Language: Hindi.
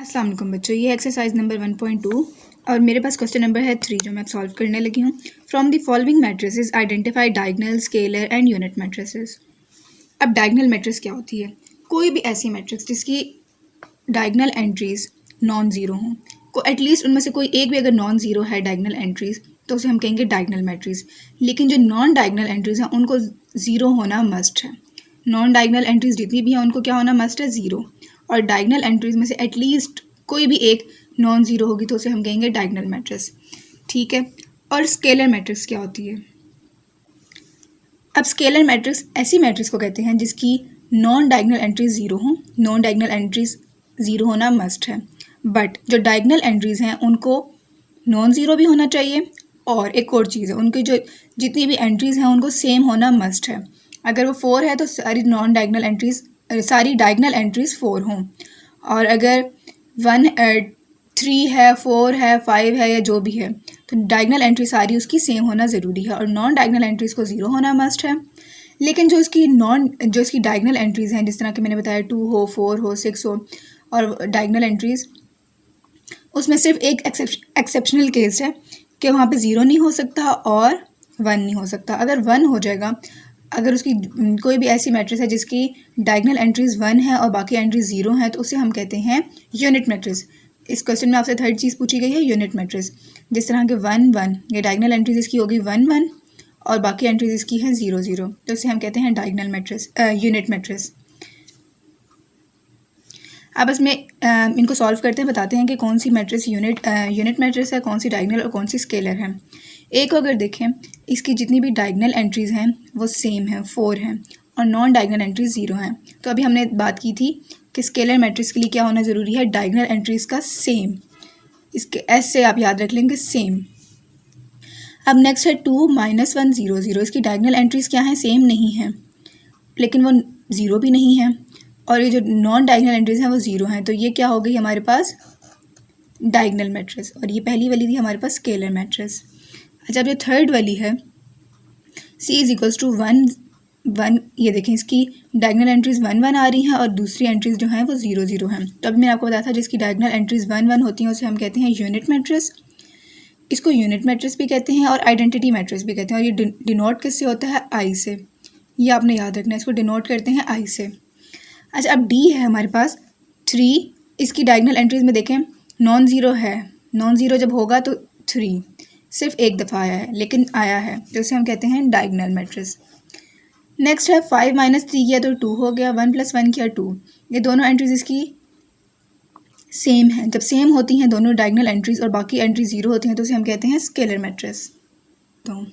अस्सलाम वालेकुम बच्चों, ये एक्सरसाइज नंबर 1.2 और मेरे पास क्वेश्चन नंबर है 3 जो मैं अब सॉल्व करने लगी हूँ। From the following matrices identify diagonal, scalar and unit matrices. अब डायगनल मैट्रिक्स क्या होती है? कोई भी ऐसी मैट्रिक्स जिसकी डायगनल एंट्रीज नॉन ज़ीरो हों, को एटलीस्ट उनमें से कोई एक भी अगर नॉन ज़ीरो है डायगनल एंट्रीज तो उसे हम कहेंगे डायगनल मैट्रिक्स। लेकिन जो नॉन डायगनल एंट्रीज हैं उनको ज़ीरो होना मस्ट है। नॉन डायगनल एंट्रीज जितनी भी हैं उनको क्या होना मस्ट है? ज़ीरो। और डायगनल एंट्रीज में से एटलीस्ट कोई भी एक नॉन ज़ीरो होगी तो उसे हम कहेंगे डायगनल मैट्रिक्स। ठीक है। और स्केलर मैट्रिक्स क्या होती है? अब स्केलर मैट्रिक्स ऐसी मैट्रिक्स को कहते हैं जिसकी नॉन डायगनल एंट्रीज ज़ीरो हों। नॉन डायगनल एंट्रीज ज़ीरो होना मस्ट है, बट जो डायगनल एंट्रीज हैं उनको नॉन ज़ीरो भी होना चाहिए। और एक और चीज़ है, उनकी जो जितनी भी एंट्रीज हैं उनको सेम होना मस्ट है। अगर वो 4 है तो सारी नॉन डायगनल एंट्रीज सारी डायगनल एंट्रीज 4 हों। और अगर 3 है, 4 है, 5 है या जो भी है तो डायगनल एंट्री सारी उसकी सेम होना ज़रूरी है। और नॉन डायगनल एंट्रीज को ज़ीरो होना मस्ट है। लेकिन जो इसकी डायगनल एंट्रीज हैं, जिस तरह के मैंने बताया 2 हो, 4 हो, 6 हो, और डायगनल एंट्रीज उसमें सिर्फ एक एक्सेप्शनल केस है कि वहाँ पे ज़ीरो नहीं हो सकता और 1 नहीं हो सकता। अगर 1 हो जाएगा, अगर उसकी कोई भी ऐसी मैट्रिक्स है जिसकी डायगनल एंट्रीज 1 है और बाकी एंट्रीज 0 हैं तो उसे हम कहते हैं यूनिट मैट्रिक्स। इस क्वेश्चन में आपसे थर्ड चीज़ पूछी गई है, यूनिट मैट्रिक्स। जिस तरह के 1 1, ये डायगनल एंट्रीज इसकी होगी 1 1 और बाकी एंट्रीज इसकी हैं 0 0, तो इसे हम कहते हैं डायगनल मैट्रिक्स, यूनिट मैट्रिक्स। अब इसमें इनको सॉल्व करते हैं, बताते हैं कि कौन सी मैट्रिक्स यूनिट मैट्रिक्स है, कौन सी डायगनल और कौन सी स्केलर है। एक को अगर देखें, इसकी जितनी भी डायगनल एंट्रीज़ हैं वो सेम हैं, 4 हैं, और नॉन डायगनल एंट्रीज 0 हैं। तो अभी हमने बात की थी कि स्केलर मैट्रिक्स के लिए क्या होना ज़रूरी है? डायगनल एंट्रीज़ का सेम। इसके एस से आप याद रख लेंगे, सेम। अब नेक्स्ट है 2 -1 0 0। इसकी डायगनल एंट्रीज़ क्या हैं? सेम नहीं हैं, लेकिन वो 0 भी नहीं है। और ये जो नॉन डायगनल एंट्रीज हैं वो 0 हैं, तो ये क्या हो गई हमारे पास? Diagonal matrix. और ये पहली वाली थी हमारे पास स्केलर मैट्रिक्स। अच्छा, अब जो थर्ड वाली है C = 1 1, ये देखें इसकी डायगनल एंट्रीज 1 1 आ रही हैं और दूसरी एंट्रीज जो हैं वो 0 0 हैं। तो अभी मैंने आपको बताया था जिसकी डायगनल एंट्रीज 1 1 होती हैं उसे हम कहते हैं यूनिट मैट्रिक्स। इसको यूनिट मैट्रिक्स भी कहते हैं और आइडेंटिटी मैट्रिक्स भी कहते हैं। और ये डिनोट किससे होता है? आई से। ये आपने याद रखना है, इसको डिनोट करते हैं आई से। अच्छा, अब D है हमारे पास 3। इसकी डायगनल एंट्रीज में देखें नॉन ज़ीरो है। नॉन ज़ीरो जब होगा तो 3 सिर्फ एक दफ़ा आया है, लेकिन आया है, तो इसे हम कहते हैं डायगनल मैट्रिक्स। नेक्स्ट है 5 - 3 किया तो 2 हो गया, 1 + 1 किया 2। ये दोनों एंट्रीज इसकी सेम हैं। जब सेम होती हैं दोनों डायगनल एंट्रीज और बाकी एंट्रीज 0 होती हैं तो उसे हम कहते हैं स्केलर मैट्रिक्स। तो